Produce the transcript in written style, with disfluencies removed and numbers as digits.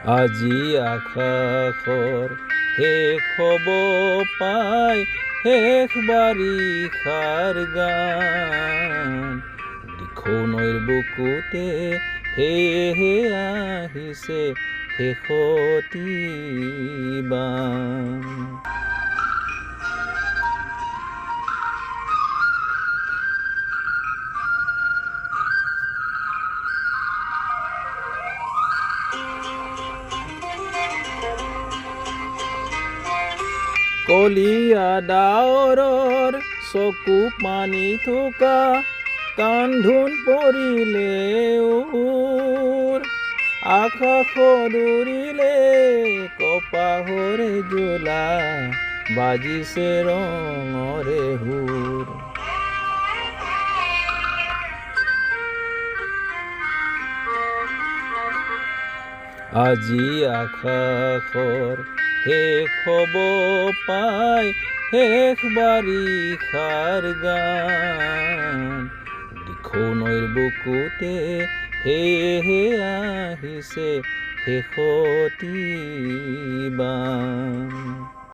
আজি আকাশৰ শেষ হ'ব পাই শেষ বাৰিষাৰ গান দিখৌ নৈৰ বুকুতে সেয়েহে আহিছে শেষতি বান। কলীয়া ডাৱৰৰ চকু পানী থকা কান্ধোন পৰিলে ওৰ আকাশত উৰিলে কপাহৰে জোলা বাজিছে ৰঙৰে সুৰ। আজি আকাশৰ শেষ হ'ব পাই শেষ বাৰিষাৰ গান দিখৌ নৈৰ বুকুতে সেয়েহে আহিছে শেষতি বান।